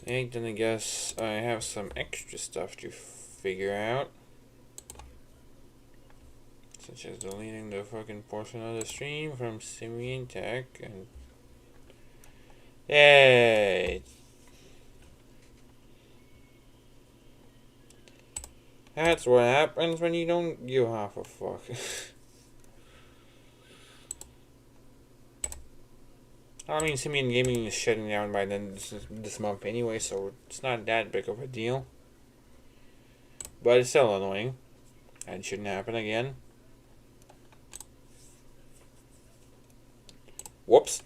And then I guess I have some extra stuff to figure out. Such as deleting the fucking portion of the stream from Simian Tech and... Yay! That's what happens when you don't give half a fuck. I mean, Simian Gaming is shutting down by then this month anyway, so it's not that big of a deal. But it's still annoying. And it shouldn't happen again. Whoops.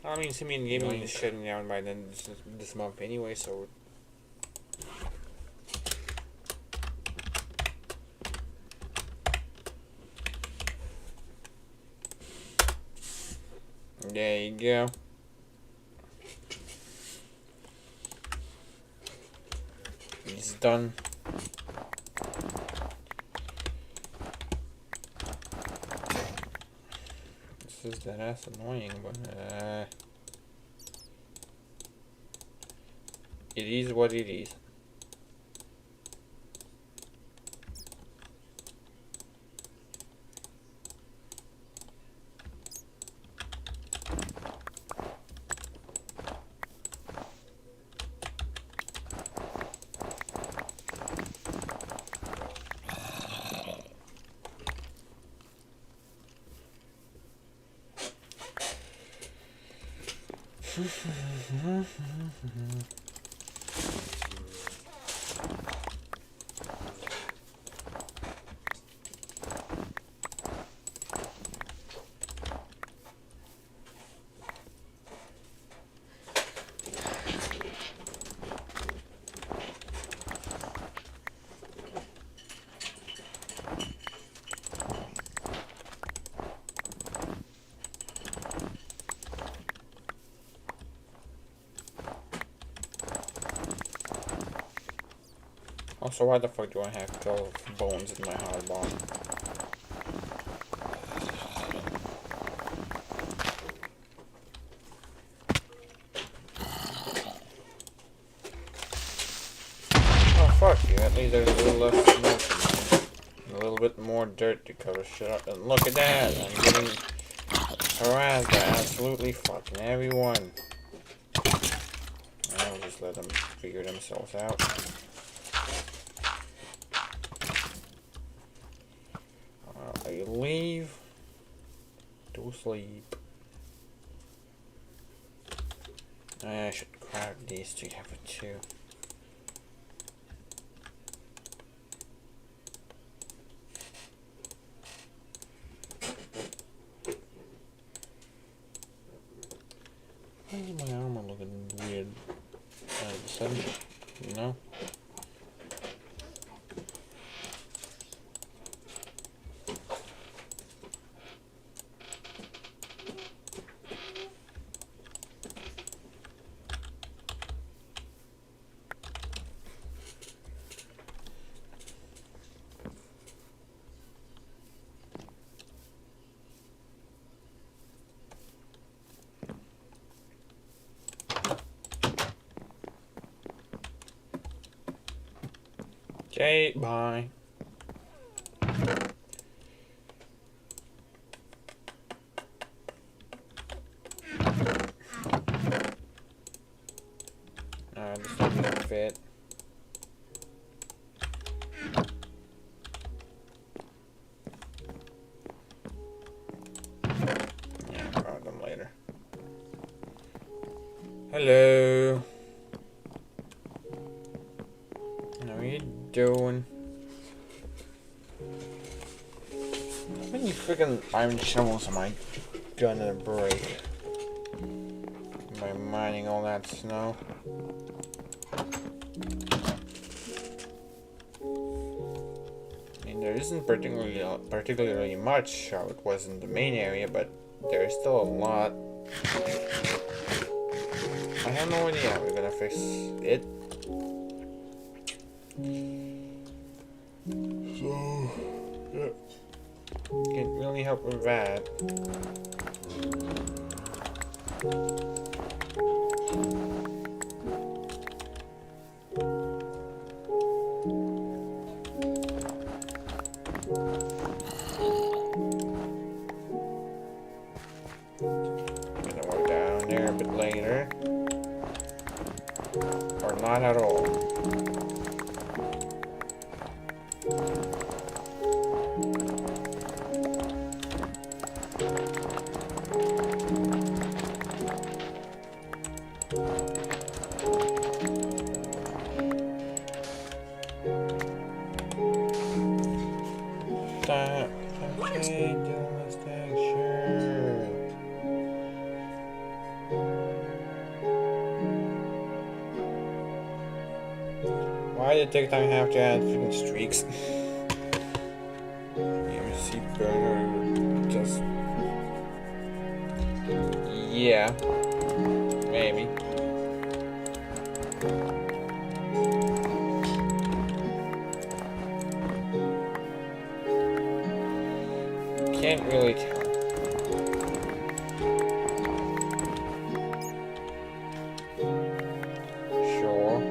I mean, Simian Gaming is shutting down by then this month anyway, so... There you go. It's done. This is that's annoying, but it is what it is. Also, why the fuck do I have 12 bones in my hard bomb? Oh fuck you, at least there's a little less smoke and a little bit more dirt to cover shit up. And look at that, I'm getting harassed by absolutely fucking everyone. I'll just let them figure themselves out. I leave to sleep. I should grab these together too. Why is my armor looking weird all of a sudden, you know? Okay, bye. This doesn't fit. Yeah, I'll grab them later. Hello. How are you doing? How many freaking iron shovels am I gonna break by mining all that snow? I mean, there isn't particularly much how it was in the main area, but there's still a lot. I have no idea how we're gonna fix it. So, yeah. Can't really help with that. there a bit later. Or not at all. Why did TikTok have to add freaking streaks? MC burner, just yeah, maybe. Can't really tell. Sure.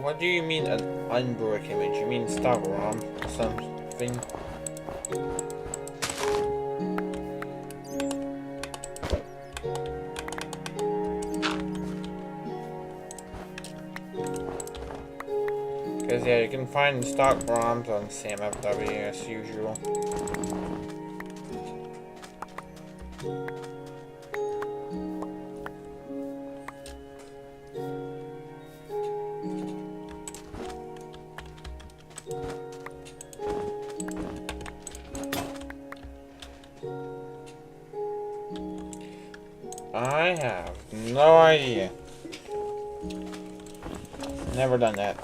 What do you mean an unbroke image? You mean stock ROM or something? Because yeah, you can find stock ROMs on SamFW as usual. I have no idea. Never done that.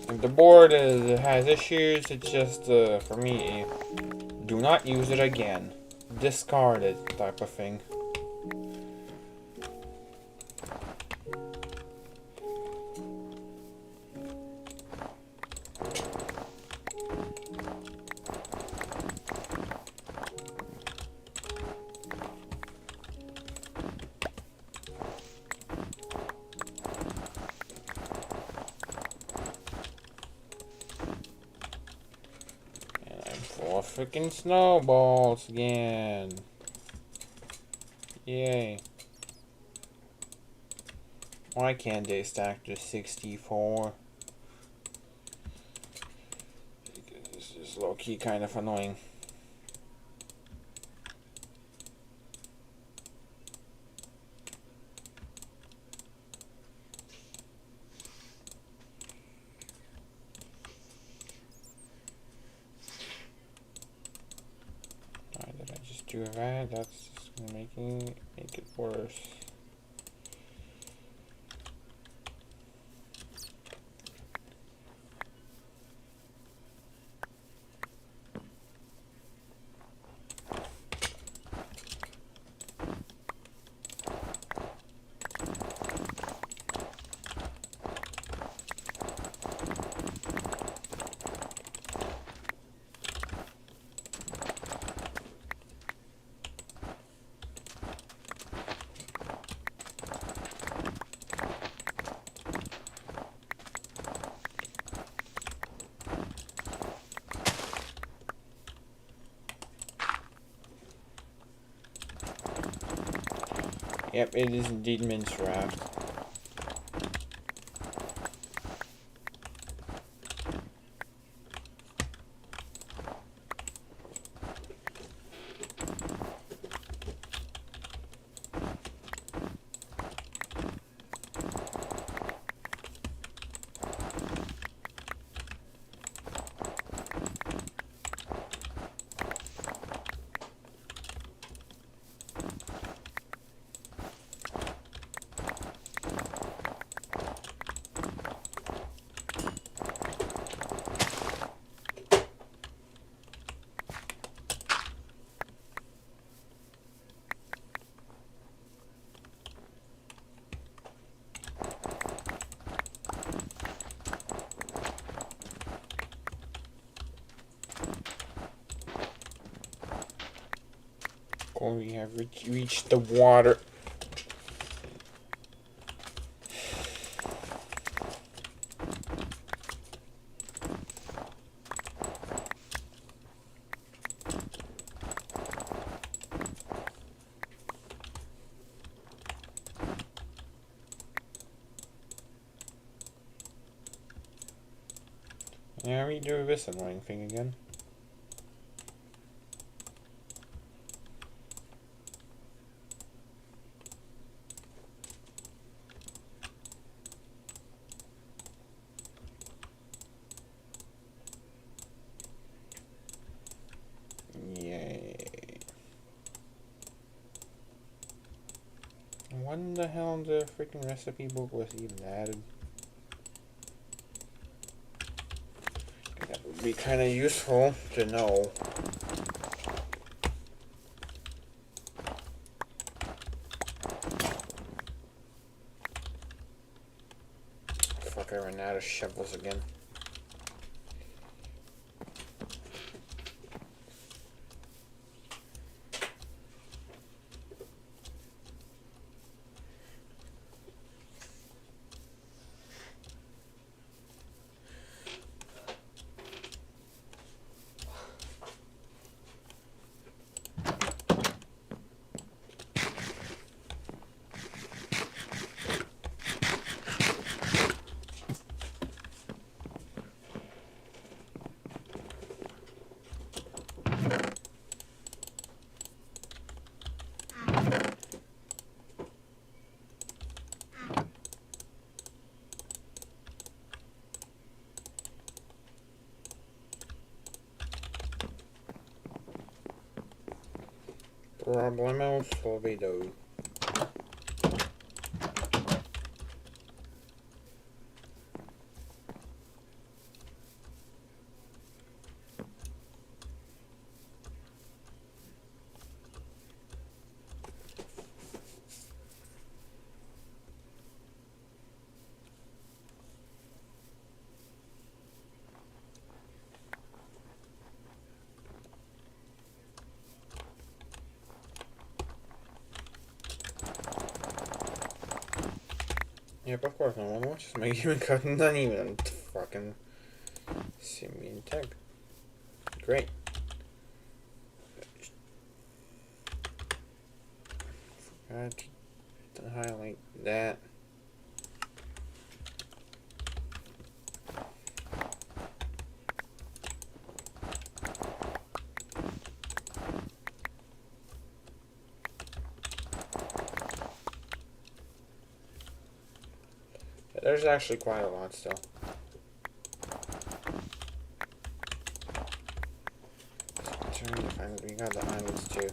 If the board has issues, it's just, for me, do not use it again. Discard it type of thing. Four freaking snowballs again. Yay. Why can't they stack to 64? Because this is low-key kind of annoying. Do that, that's just gonna make it worse. Yep, it is indeed minced raft. We have reached the water. Yeah, redo this annoying thing again. Yay. When the hell the freaking recipe book was even added? That would be kind of useful to know. Fuck, I ran out of shovels again. Problemos olvidado. Yep, of course, no one watches my game cut, not even fucking simian tech. Great. Forgot to highlight that. There's actually quite a lot still. We got the islands too.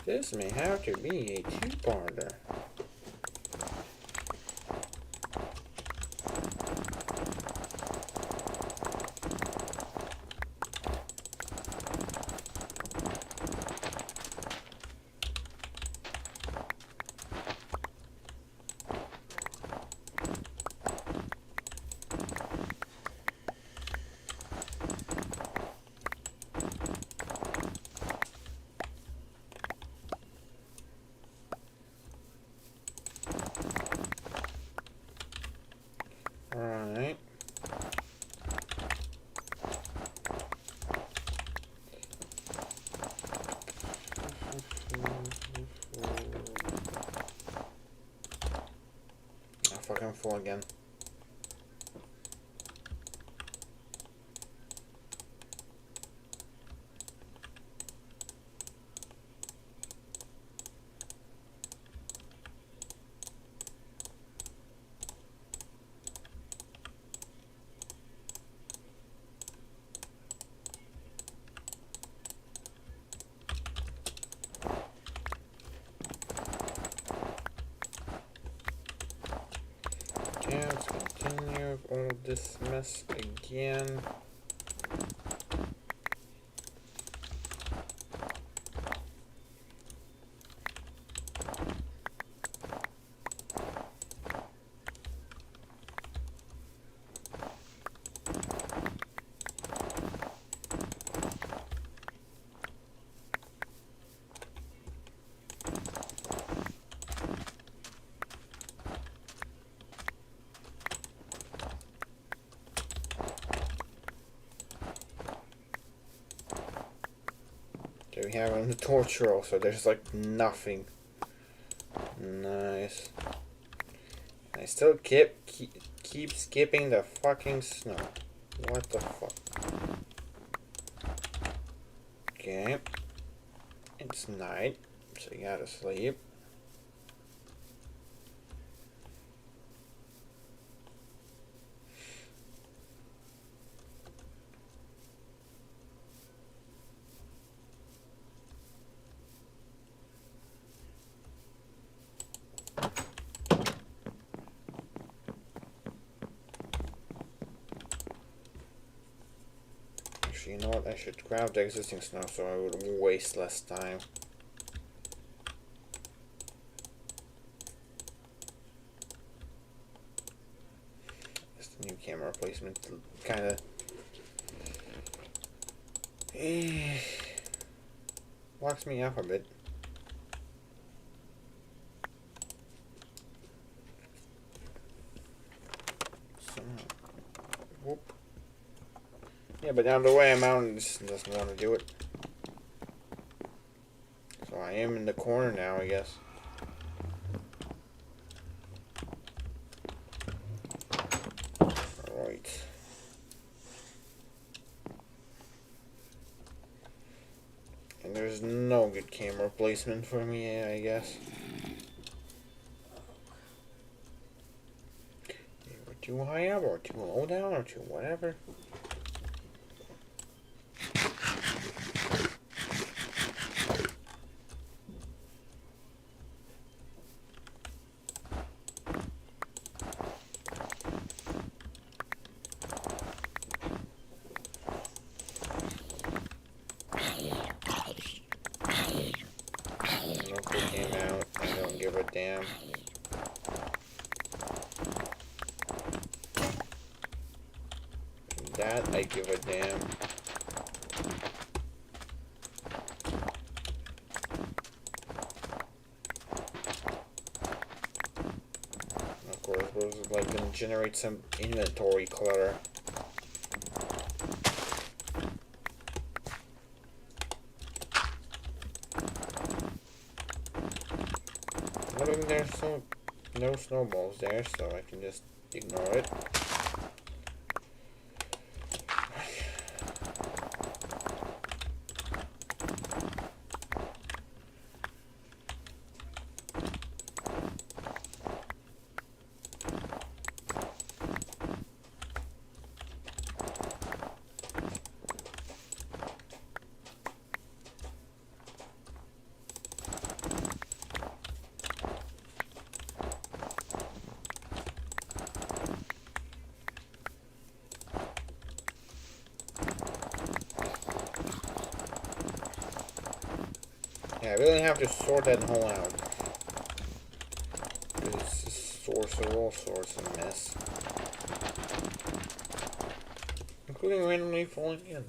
This may have to be a two-parter. Alright. Oh, fucking full again. Yeah, let's continue all this mess again. we have on the torch roll, so there's like nothing. Nice. I still keep skipping the fucking snow. What the fuck? Okay. It's night, so you gotta sleep. Actually, you know what? I should grab the existing snow so I would waste less time. Just a new camera replacement, kind of walks me off a bit. So, whoop. Yeah, but down the way I'm out just doesn't want to do it. So I am in the corner now, I guess. Alright. And there's no good camera placement for me, I guess. We're too high up, or too low down, or too whatever. Came out. I don't give a damn. That I give a damn. Of course, those are like gonna generate some inventory clutter. There's no snowballs there, so I can just ignore it. Yeah, I really have to sort that hole out. It's a source of all sorts of mess. Including randomly falling in.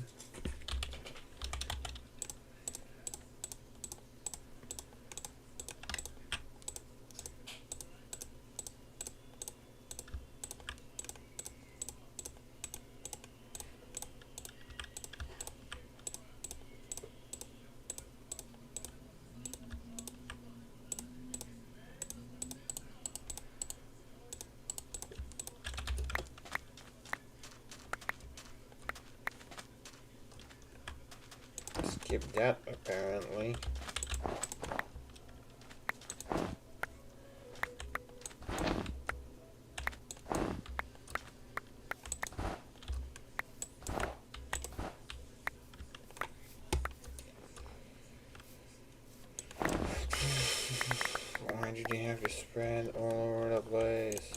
Skip that, apparently. Why did you have to spread all over the place?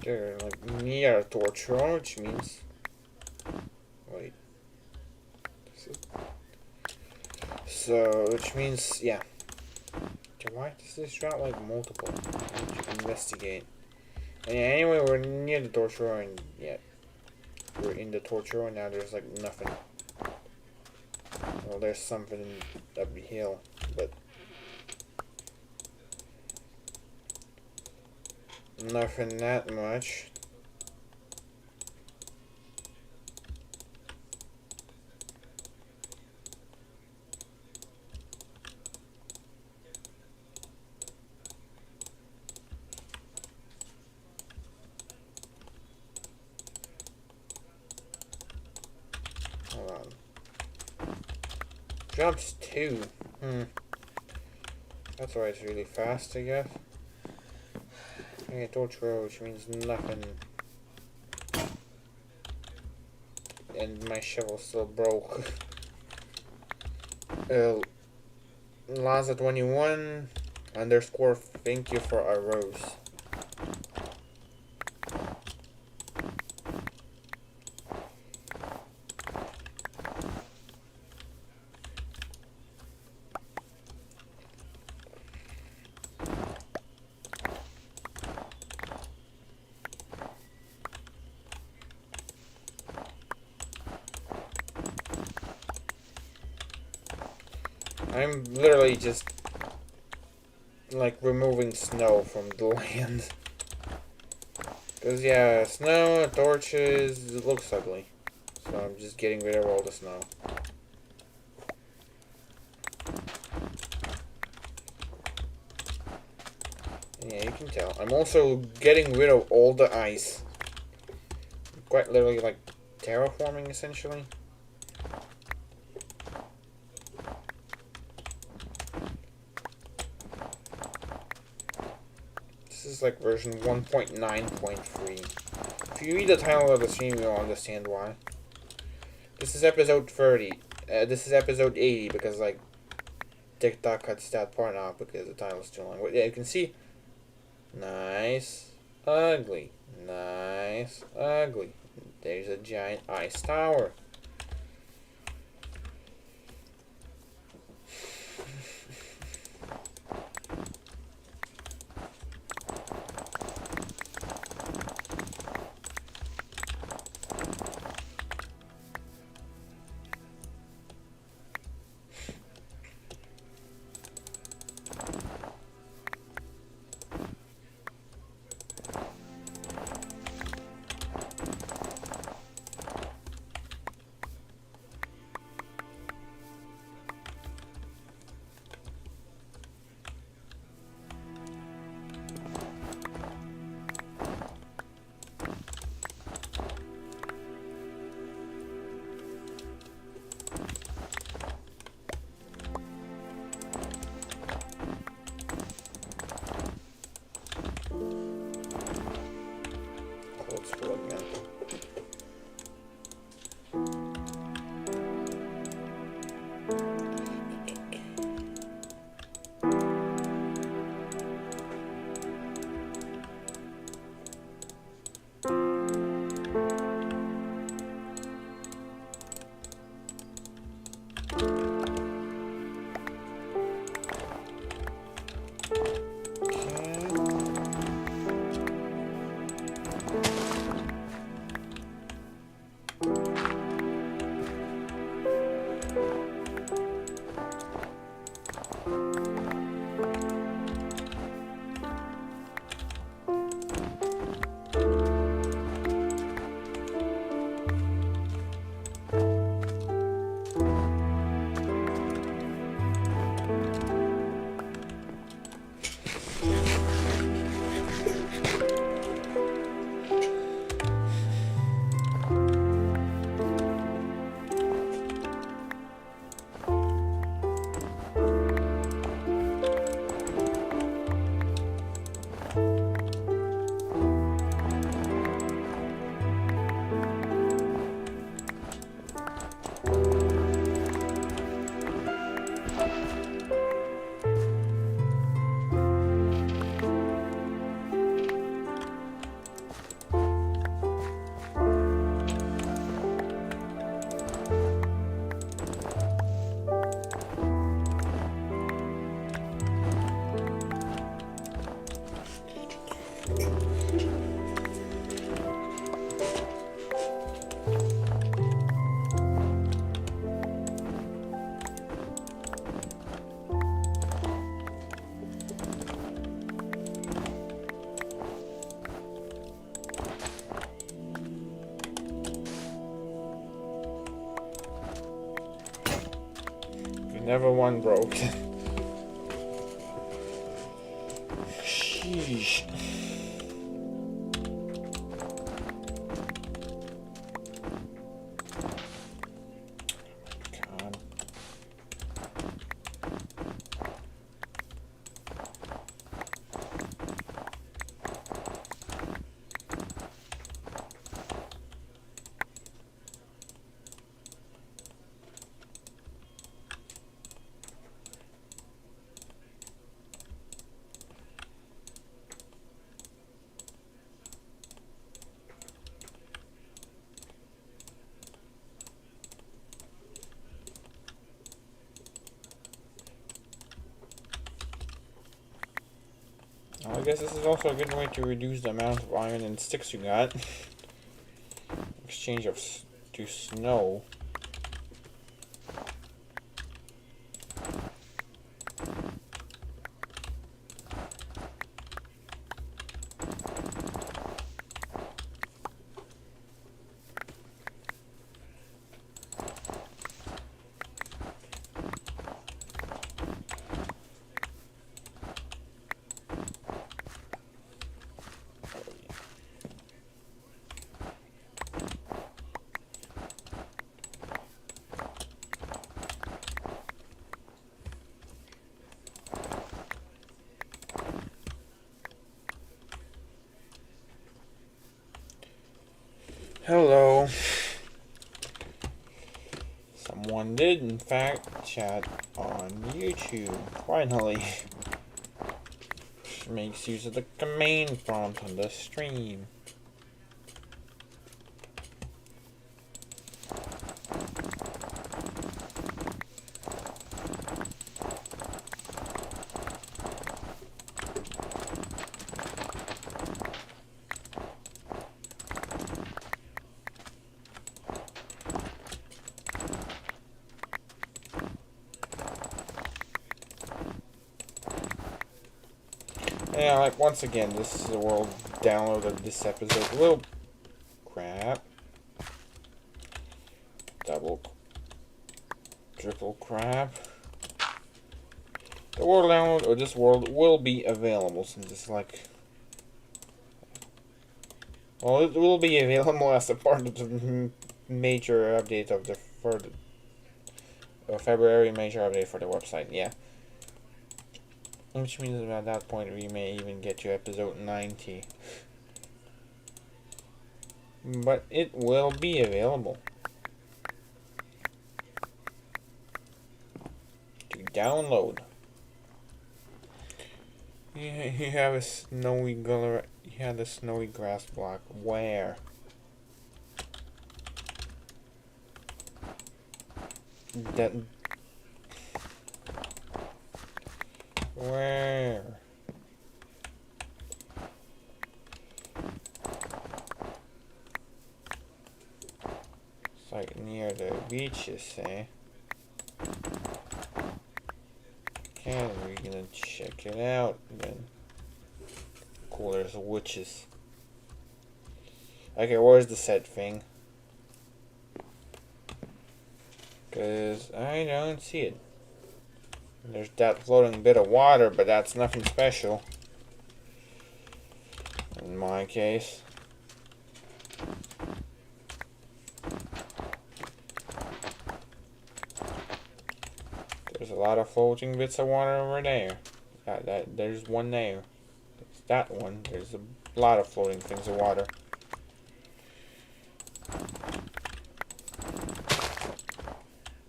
They're like near a torch room, which means. Wait. So, which means, yeah. Okay, why does this drop like multiple? I need to investigate. And yeah, anyway, we're near the torch room, and yeah. We're in the torch room, and now there's like nothing. Well, there's something up the hill, but nothing that much. Hold on. Jumps 2. That's why it's really fast, I guess. Okay, torch row, which means nothing. And my shovel still broke. Laza 21 underscore thank you for a rose. I'm literally just like removing snow from the land. Cause yeah, snow, torches, it looks ugly. So I'm just getting rid of all the snow. Yeah, you can tell. I'm also getting rid of all the ice. Quite literally like terraforming essentially. This is like version 1.9.3. If you read the title of the stream, you'll understand why. This is episode 30. This is episode 80 because like TikTok cuts that part out because the title's too long. But yeah, you can see. Nice, ugly, nice, ugly. There's a giant ice tower. Whichever one broke. Sheesh. God. Well, I guess this is also a good way to reduce the amount of iron and sticks you got. Exchange of to snow. Hello. Someone did, in fact, chat on YouTube. Finally. Makes use of the command prompt on the stream. Yeah, like, once again, this is the world download of this episode. Little crap. Double, triple crap. The world download of this world will be available since it's like... Well, it will be available as a part of the major update of the... for the February major update for the website, yeah. Which means at that point we may even get to episode 90. But it will be available to download. You have a snowy color. You had a snowy grass block. Where? That. Where? It's like near the beaches, eh? Okay, we're gonna check it out then. Cool, there's witches. Okay, where's the set thing? Cause I don't see it. There's that floating bit of water, but that's nothing special. In my case. There's a lot of floating bits of water over there. There's one there. There's that one. There's a lot of floating things of water.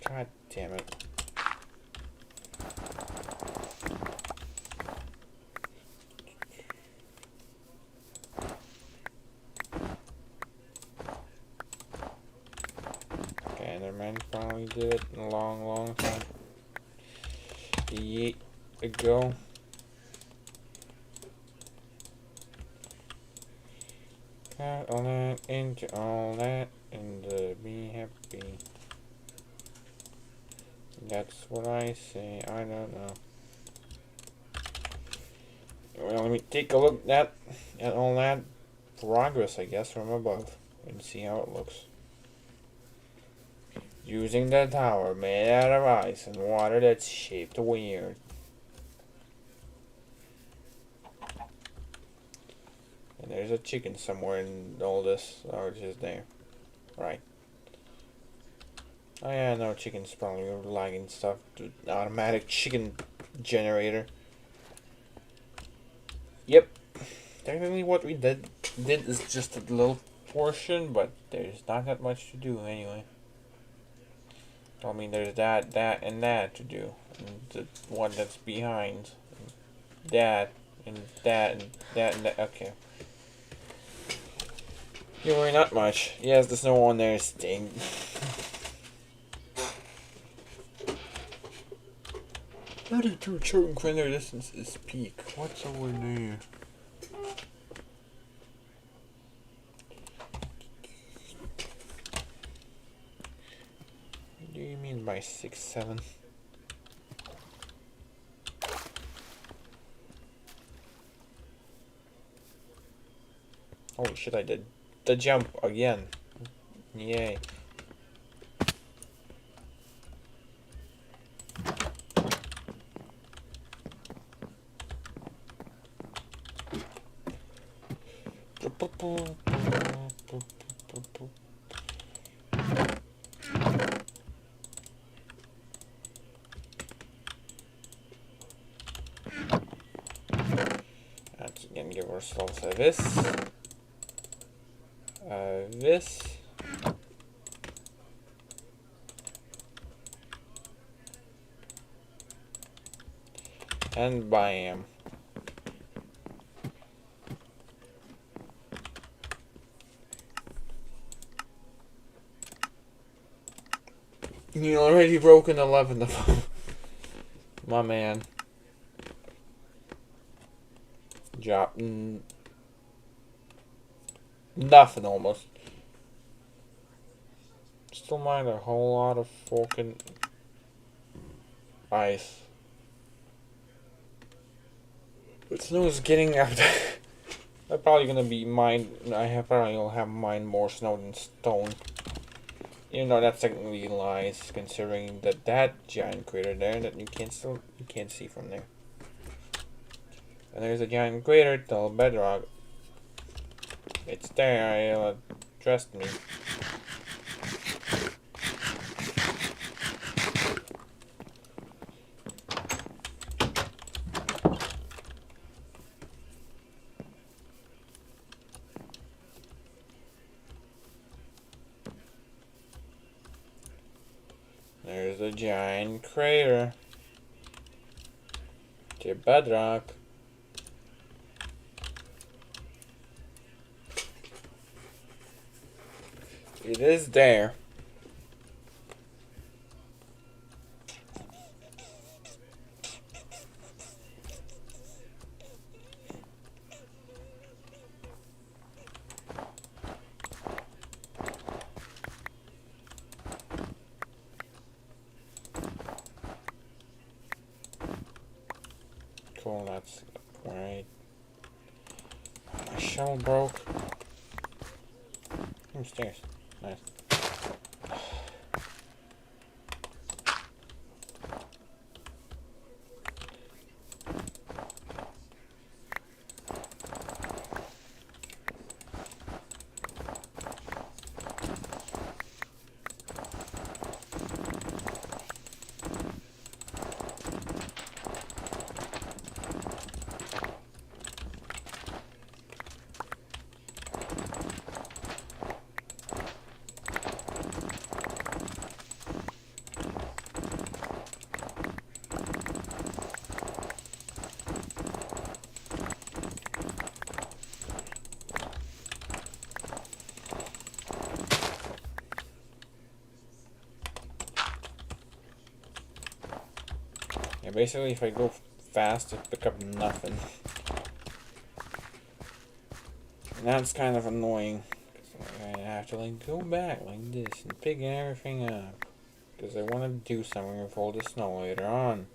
God damn it. Enderman finally did it in a long time. Yeet ago. Got all that into all that and be happy. That's what I say. I don't know. Well, let me take a look at all that progress, I guess, from above and see how it looks. Using the tower made out of ice and water that's shaped weird. And there's a chicken somewhere in all this. Oh, it's just there. Right. Oh yeah, no, chicken's probably lagging stuff. Automatic chicken generator. Yep. Technically what we did is just a little portion, but there's not that much to do anyway. I mean, there's that, and that to do. And the one that's behind. That, and that, and that, and that. Okay. Yeah, really not much. Yes, the snow on there is staying. 32 choking cranberry distance is peak. What's over there? What do you mean by 6-7? Holy shit, I did the jump again. Yay. Let's again give ourselves a this. This. And bam. You already broken 11 of them. My man. Job. Nothing almost. Still mind a whole lot of fucking ice. But snow is getting out. I'm probably gonna be mine. Probably will have mine more snow than stone. Even though that's technically lies, considering that giant crater there that you can't see from there. And there's a giant crater till bedrock. It's there. Trust me. There's a giant crater to bedrock. It is there. Cool, that's right. My shovel broke. Stairs. Nice. Yeah, basically if I go fast, I pick up nothing. And that's kind of annoying. I have to like go back like this and pick everything up. Because I want to do something with all the snow later on.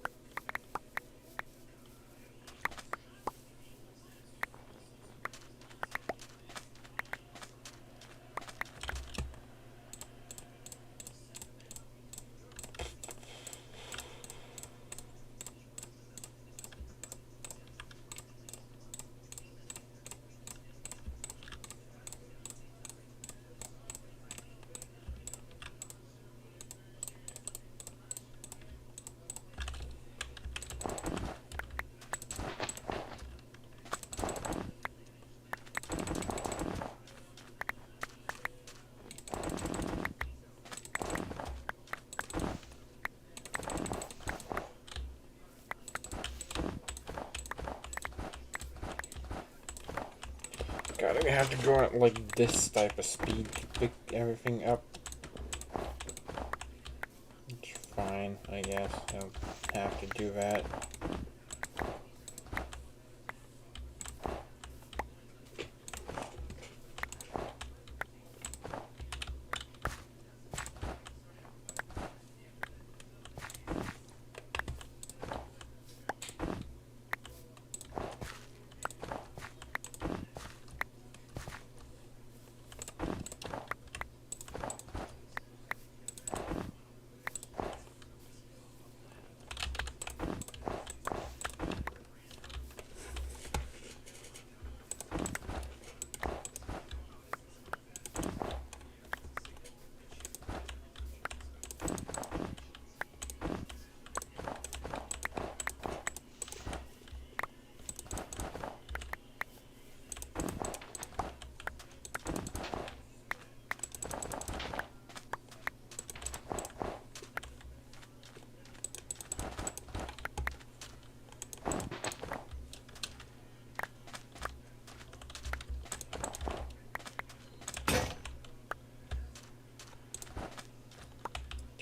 God, I have to go at like this type of speed to pick everything up. It's fine, I guess. I'll have to do that.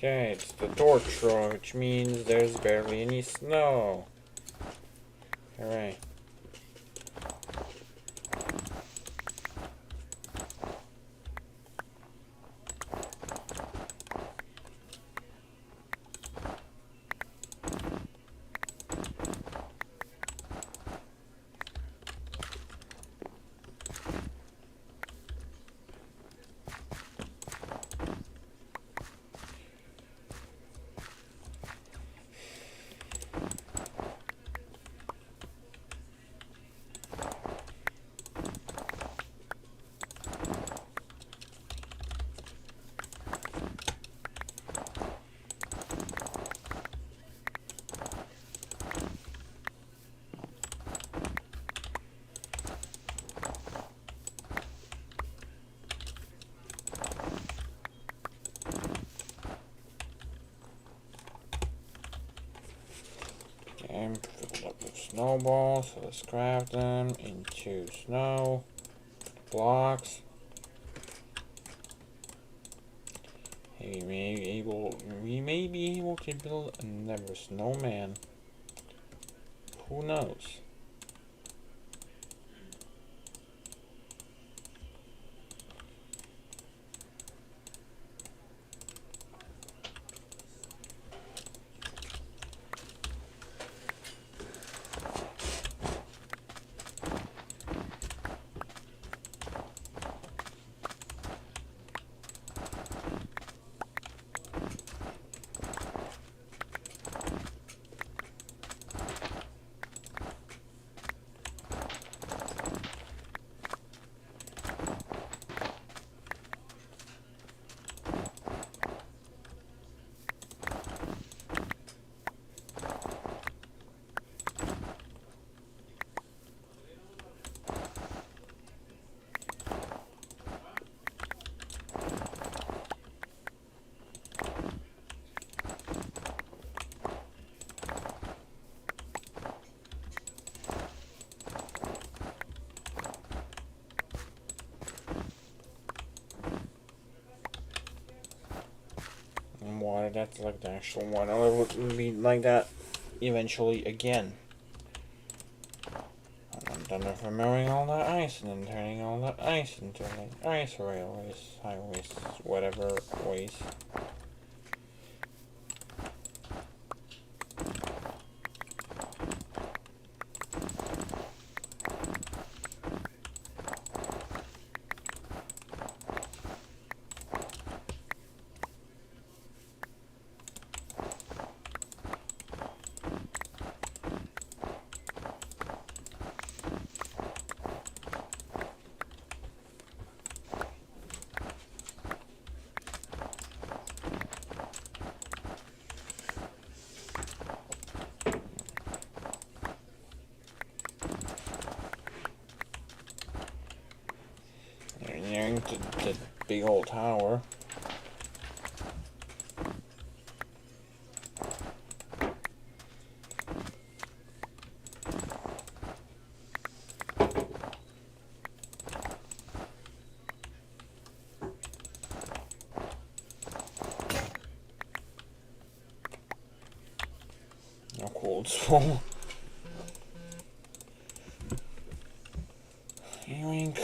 Okay, it's the torch road, which means there's barely any snow. Alright. I'm filled up with snowballs, so let's craft them into snow blocks. We may be able to build another snowman. Who knows? Water, that's like the actual water. It would be like that eventually again. I'm done with removing all that ice and then turning all that ice into like ice railways, highways, whatever ways. Nearing to the big old tower. old school. Yoink.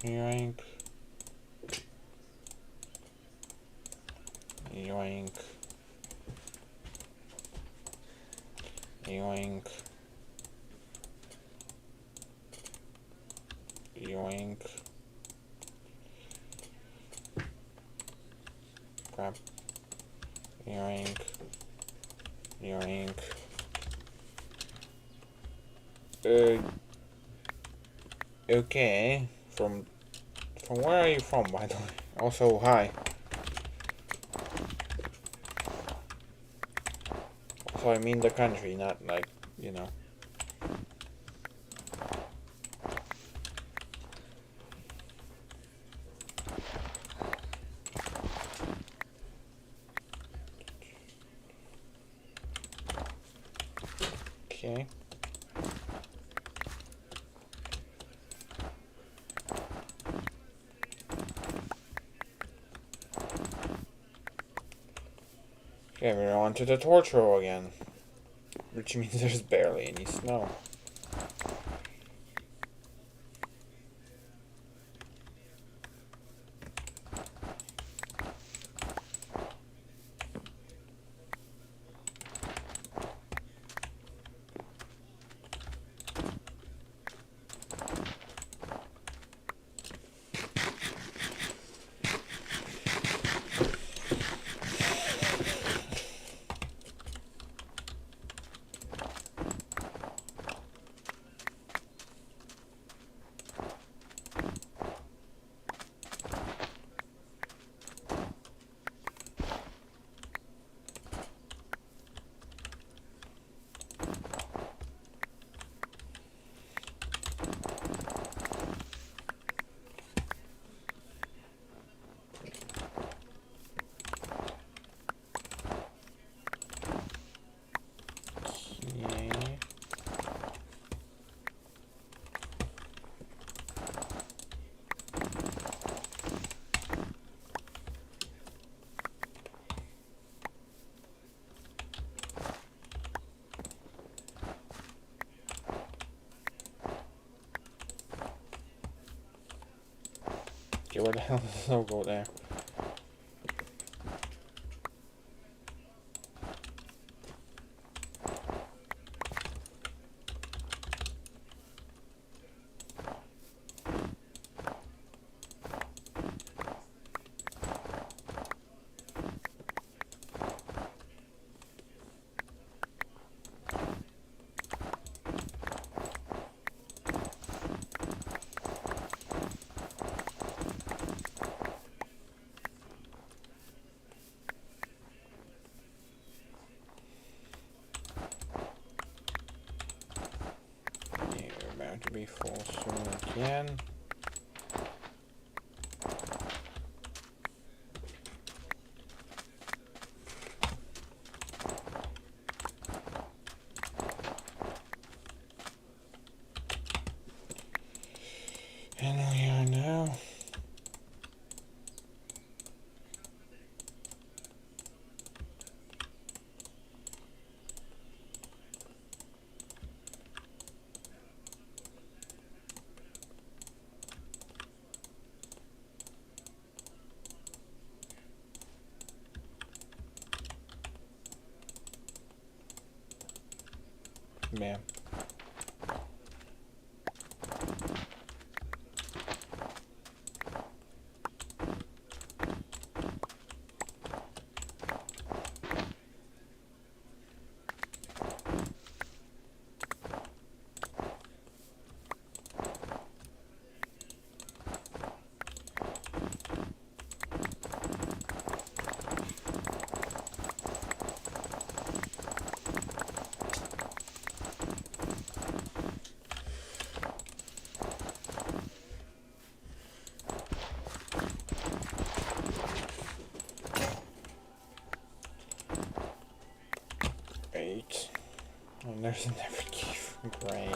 Yoink. Yoink. Yoink. Yoink. Crap. Yoink. Yoink. Okay. From where are you from, by the way? Also, hi. Also, I mean the country, not like, you know. Okay. Okay, we're on to the torch row again. Which means there's barely any snow. Okay, where the hell does the snow go there? To be full soon again. And we are now man. Great. And there's a never give. Great.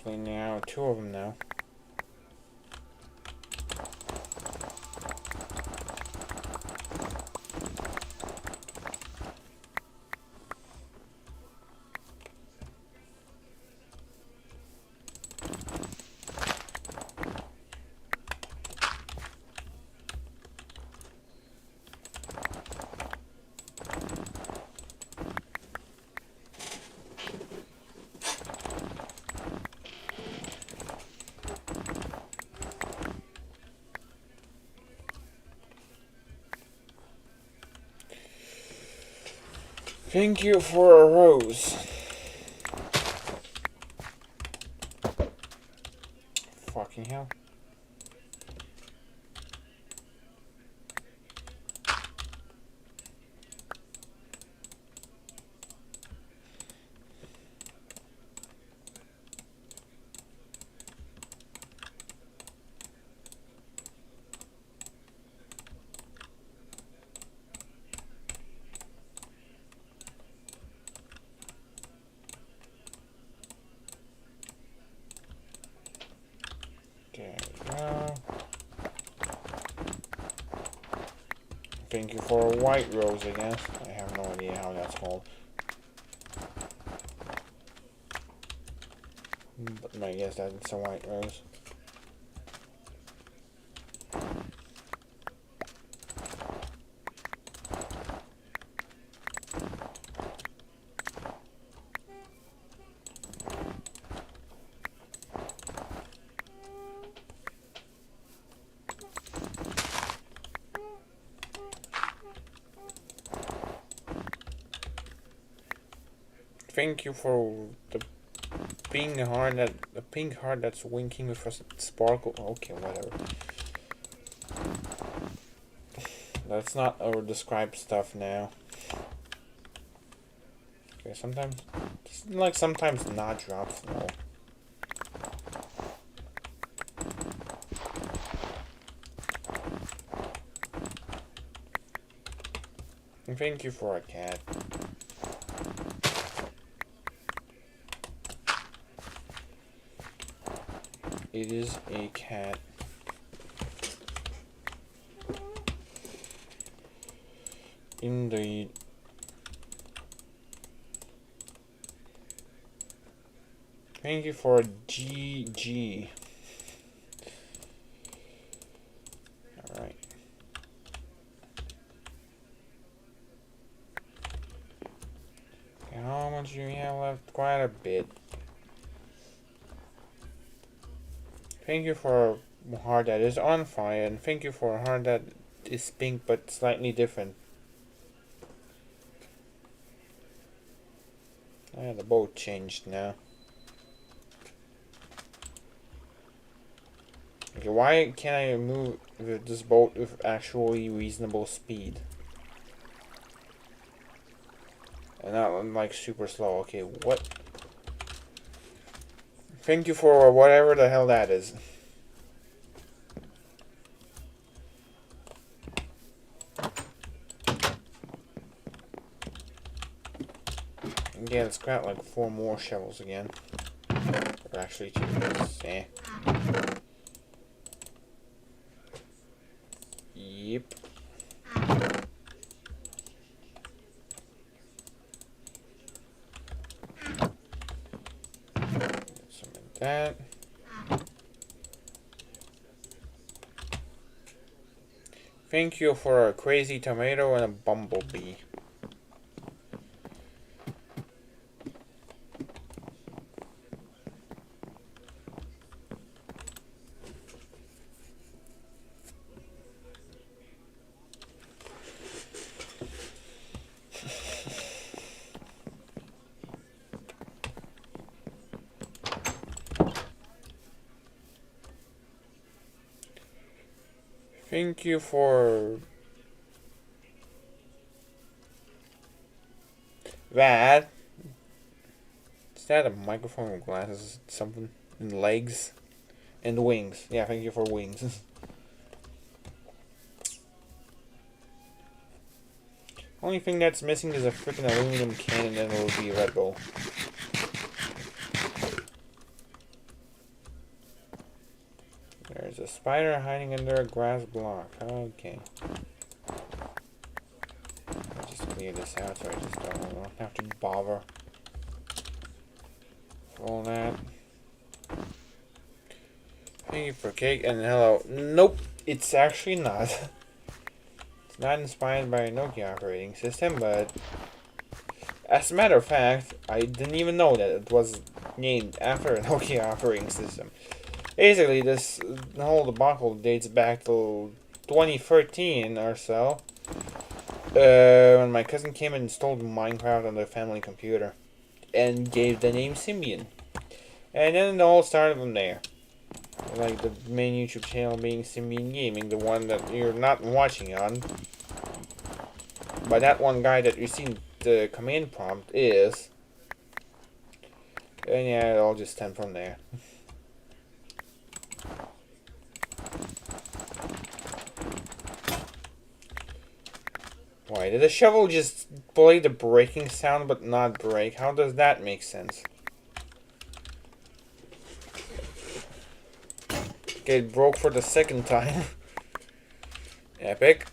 Actually, now 2 of them now. Thank you for a rose. Fucking hell. There we go. Thank you for a white rose, I guess. I have no idea how that's called. But I guess that's a white rose. Thank you for the pink heart that's winking with a sparkle. Okay, whatever. Let's not over-describe stuff now. Okay, sometimes not drops. No. And thank you for a cat. It is a cat. Indeed. Thank you for GG. Alright. Okay, how much do we have left? Quite a bit. Thank you for a heart that is on fire, and thank you for a heart that is pink but slightly different. Yeah, the boat changed now. Okay, why can't I move with this boat with actually reasonable speed? And not like super slow. Okay, what? Thank you for whatever the hell that is. Again, let's grab like 4 more shovels again. Or actually 2. Eh. Yep. Some of that. Thank you for a crazy tomato and a bumblebee. Thank you for that. Is that a microphone with glasses? Something? And legs? And wings. Yeah, thank you for wings. Only thing that's missing is a freaking aluminum can, and then it'll be Red Bull. spider hiding under a grass block. Okay. I'll just clear this out so I just don't have to bother. All that. Thank you for cake and hello. Nope, it's actually not. It's not inspired by a Nokia operating system, but as a matter of fact, I didn't even know that it was named after a Nokia operating system. Basically, this whole debacle dates back to 2013 or so, when my cousin came and installed Minecraft on their family computer and gave the name Symbian. And then it all started from there. Like the main YouTube channel being Symbian Gaming, the one that you're not watching on. But that one guy that you see the command prompt is. And yeah, it all just stemmed from there. Why did the shovel just play the breaking sound but not break? How does that make sense? Okay, it broke for the second time. Epic.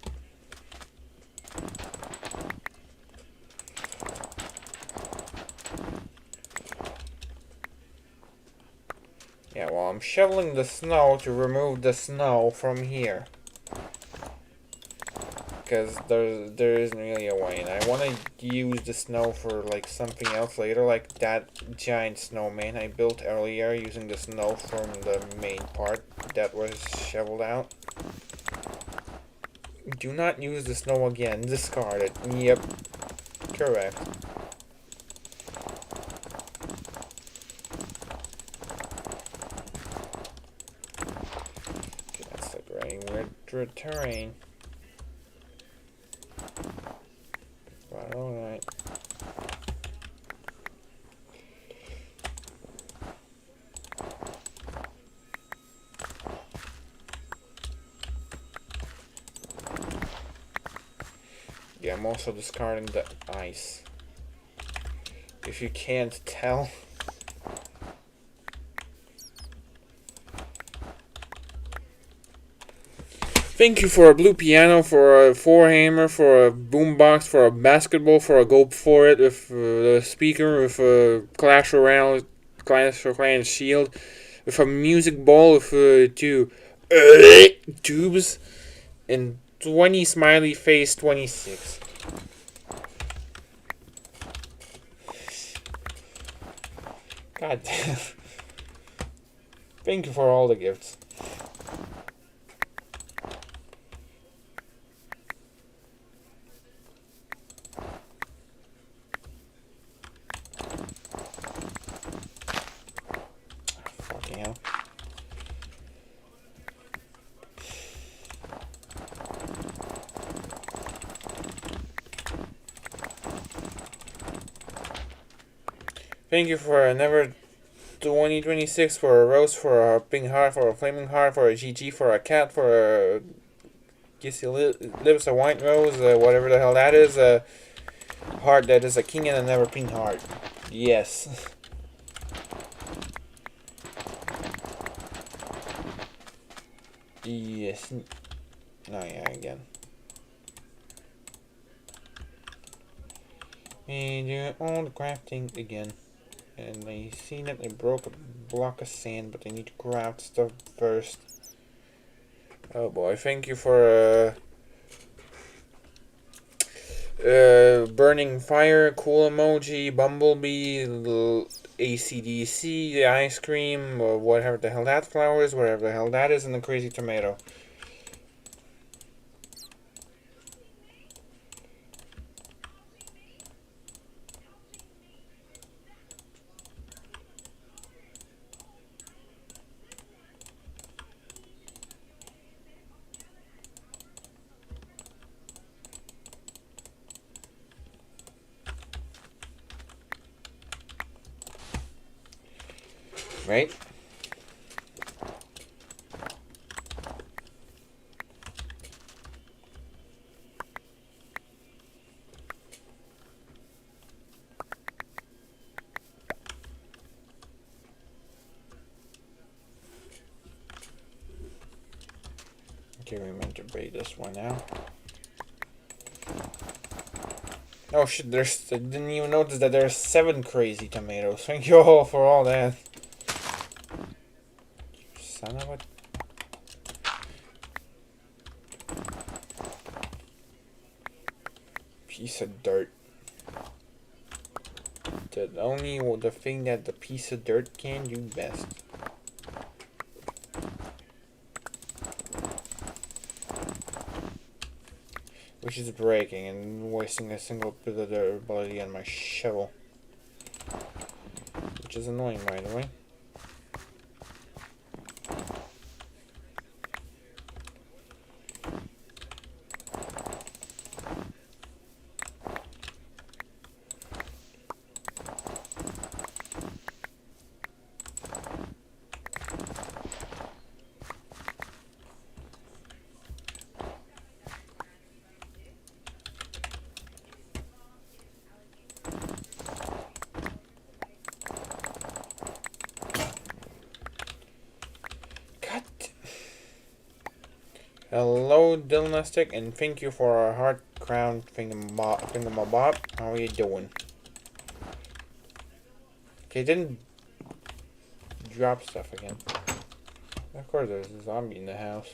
Yeah, well, I'm shoveling the snow to remove the snow from here. Because there isn't really a way, and I want to use the snow for like something else later, like that giant snowman I built earlier using the snow from the main part that was shoveled out. Do not use the snow again. Discard it. Yep. Correct. Okay, that's like very weird terrain. But alright. Yeah, I'm also discarding the ice. If you can't tell. Thank you for a blue piano, for a four-hammer, for a boombox, for a basketball, for a go for it with the speaker, with a Clash of Clans shield, with a music ball with two tubes, and 20 smiley face 26. God damn. Thank you for all the gifts. Fucking hell. Thank you for another 2026, for a rose, for a pink heart, for a flaming heart, for a GG, for a cat, for a Kissy lips, a white rose, whatever the hell that is, a heart that is a king and another pink heart. Yes. Yes. No, yeah, again. And do all the crafting again. And I see that I broke a block of sand, but I need to craft stuff first. Oh boy, thank you for burning fire, cool emoji, bumblebee, ACDC, the ice cream, or whatever the hell that flower is, whatever the hell that is, and the crazy tomato. Right? Do we meant to break this one out? Oh shit, I didn't even notice that there's 7 crazy tomatoes. Thank you all for all that. Son of a... piece of dirt. The thing that the piece of dirt can do best. Which is breaking and wasting a single bit of their ability on my shovel. Which is annoying, by the way. Hello, Dynastic, and thank you for our heart crown thingamabob. How are you doing? Okay, didn't drop stuff again. Of course, there's a zombie in the house.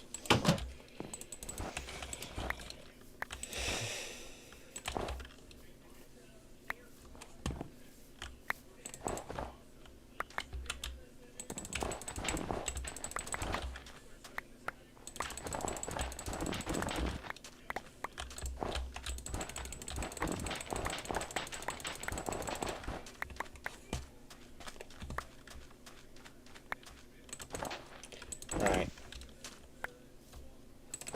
Right.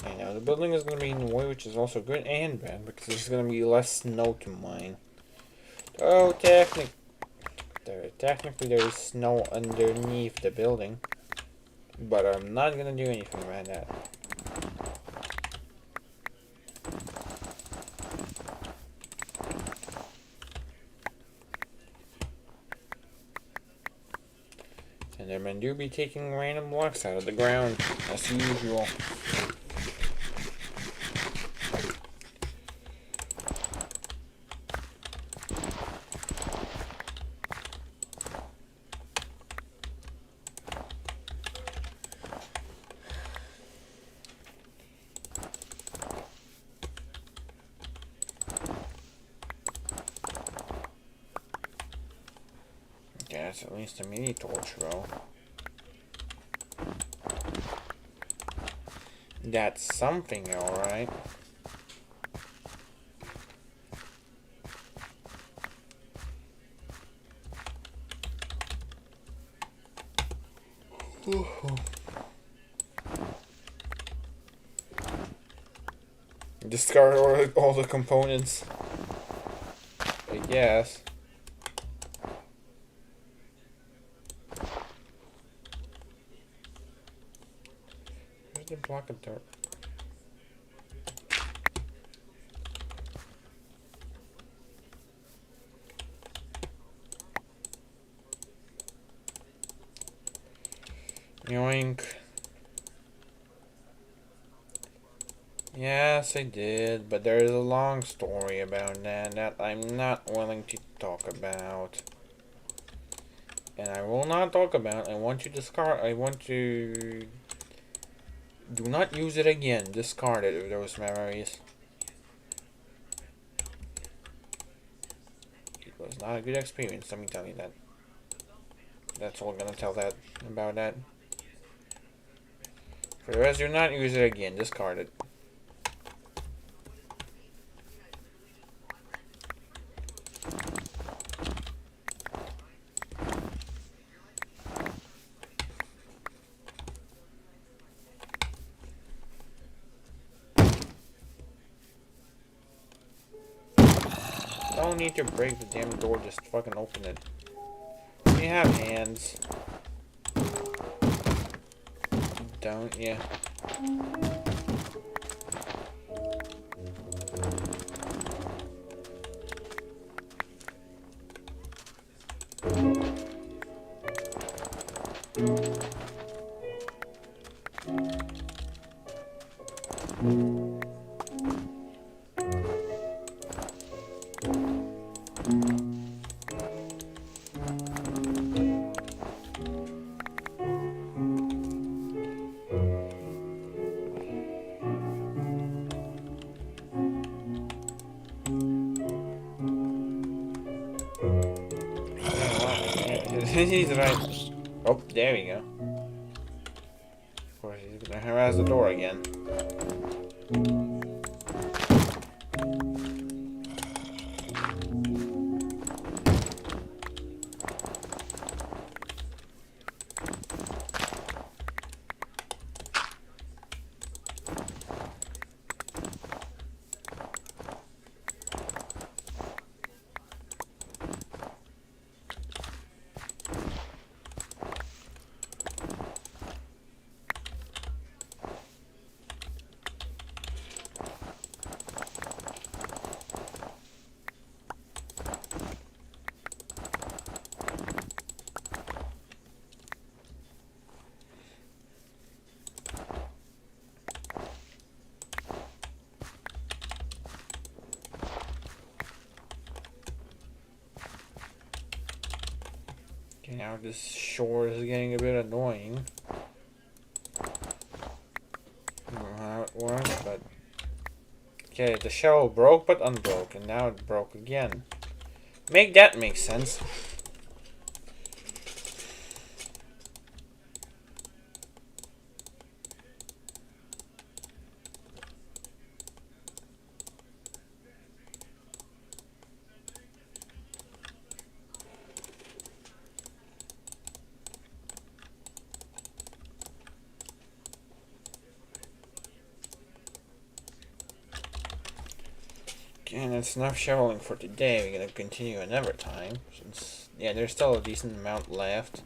And now the building is going to be in the way, which is also good and bad, because there's going to be less snow to mine. Oh, technically there is snow underneath the building, but I'm not going to do anything about that. Endermen do be taking random blocks out of the ground, as usual. Yeah, it's at least a mini torch row. That's something, alright. Discard all the components, I guess. Where's the block of dirt? Yoink. Yes, I did, but there is a long story about that I'm not willing to talk about. And I will not talk about. I want to discard. I want to... do not use it again. Discard it, those memories. It was not a good experience, let me tell you that. That's all I'm gonna tell that about that. For the rest, do not use it again. Discard it. Don't need to break the damn door, just fucking open it. You have hands. Don't you? He's right. Oh, there we go. Of course, he's gonna harass the door again. Okay, now this shore is getting a bit annoying. I don't know how it works, but... Okay, the shell broke but unbroke, and now it broke again. Make that make sense. And that's enough shoveling for today. We're gonna continue another time, since yeah, there's still a decent amount left.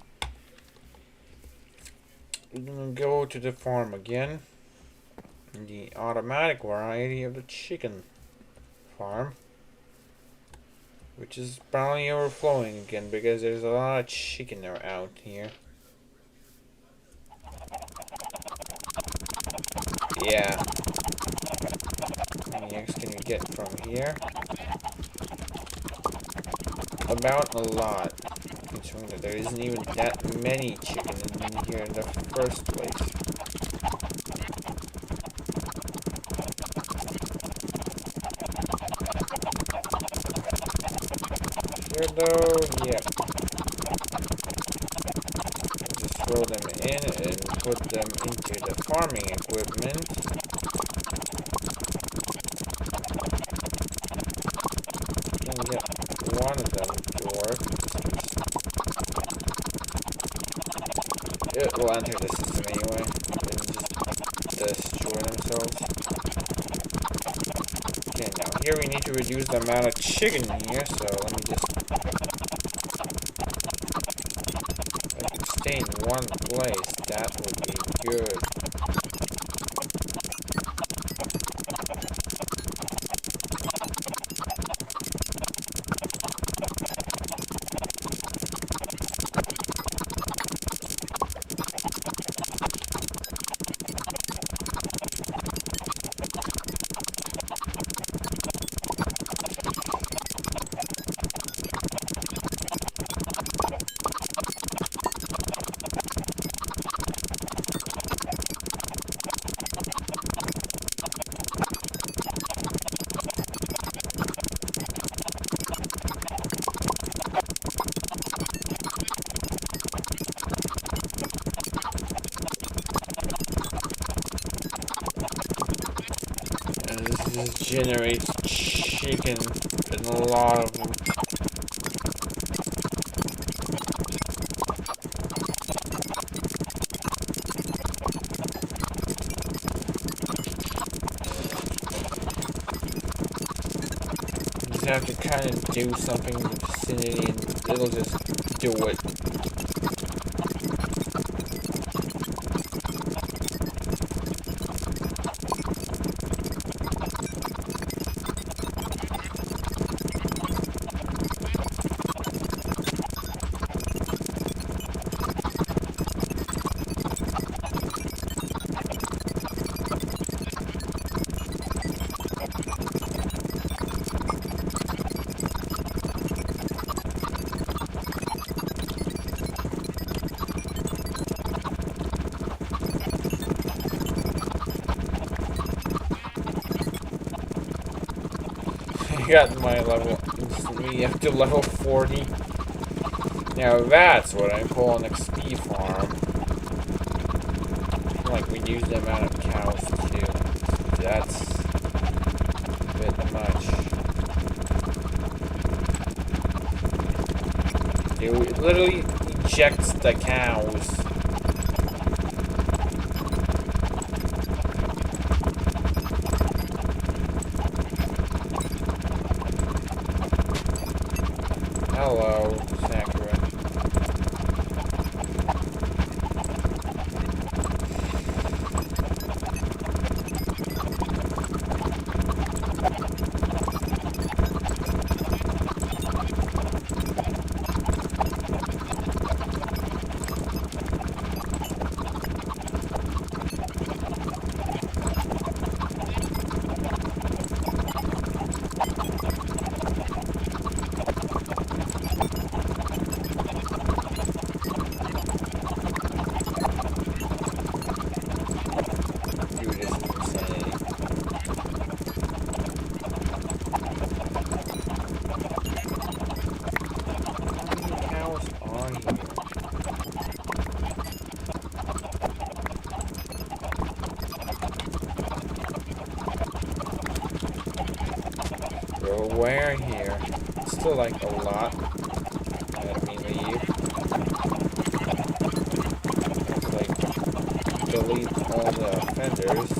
We're gonna go to the farm again. The automatic variety of the chicken farm, which is probably overflowing again because there's a lot of chicken out here. Yeah. How many eggs can you get from here? About a lot, considering that there isn't even that many chicken in here in the first place. Here though, yeah. Just throw them in and put them into the farming equipment. And get one of them to work. It will enter the system anyway, and just destroy themselves. Okay, now here we need to reduce the amount of chicken in here, so let me just... If I could stay in one place, that would be good. This generates chicken and a lot of them. You just have to kind of do something in the vicinity and it'll just do it. I got my level instantly up to level 40. Now that's what I call an XP farm. Like, reduce the amount of cows too. That's a bit much. It literally ejects the cows. Hello, Sakura. Where here? It's still like a lot. Let me leave. Like, delete all the offenders.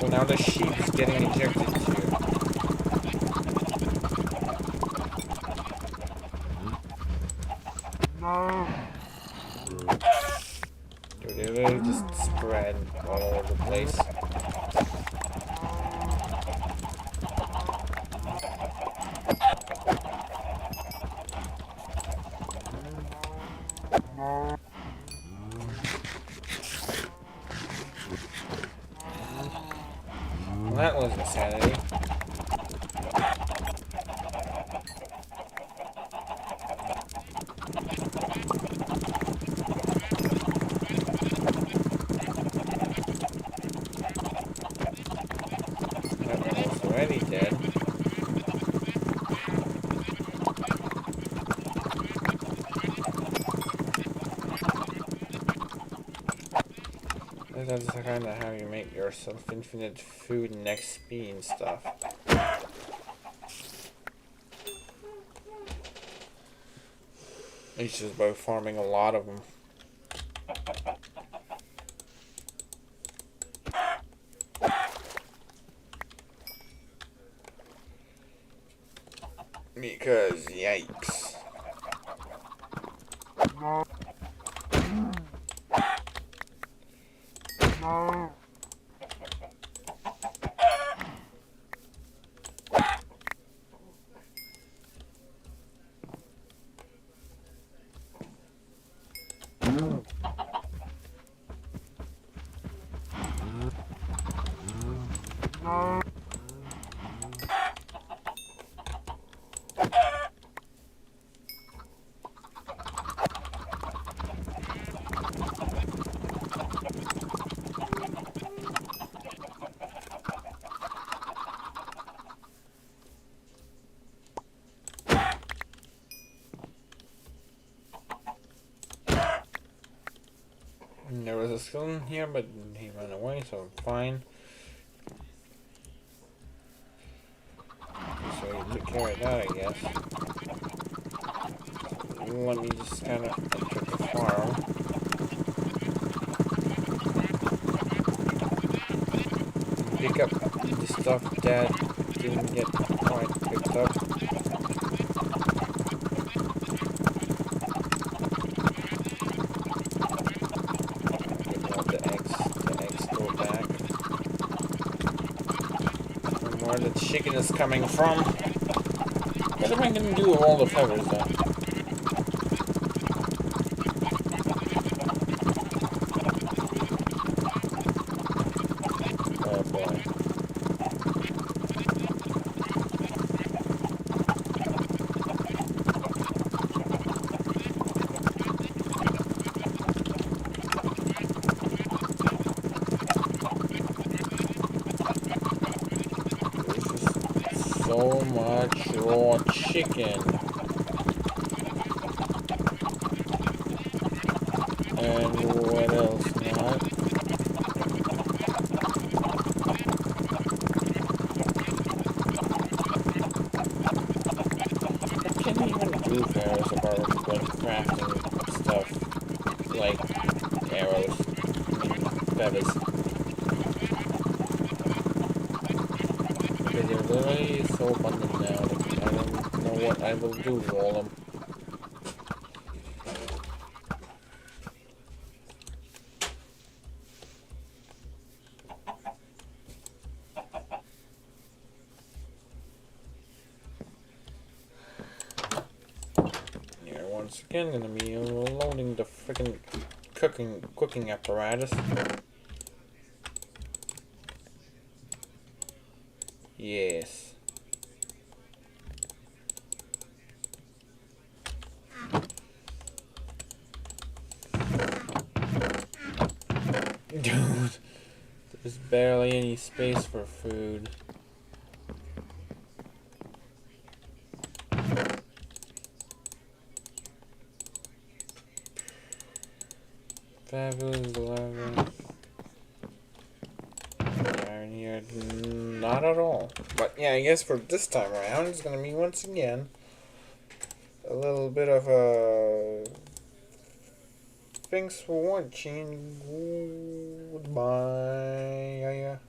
Well, now the sheep is getting ejected too. Dude, they literally just spread all over the place. Well, that was insanity. Already dead. That's kind of how you make yourself infinite food and XP and stuff. It's just by farming a lot of them. Because, yikes. There was a skeleton here, but he ran away, so I'm fine. So he took care of that, I guess. Let me just kind of enter the farm. Pick up the stuff that didn't get quite picked up. Where the chicken is coming from. What am I gonna do with all the feathers then? Oh boy. so much raw chicken. And what else not? What can you even do Ferris about like crafting stuff like arrows? I mean feathers. Because they're literally so abundant now that I don't know what I will do with all of them. Yeah, once again gonna be loading the freaking cooking apparatus. Yes. Dude, there's barely any space for food. Fabulous level. Iron here, not at all. But yeah, I guess for this time around, it's gonna be once again a little bit of a. Thanks for watching. Goodbye.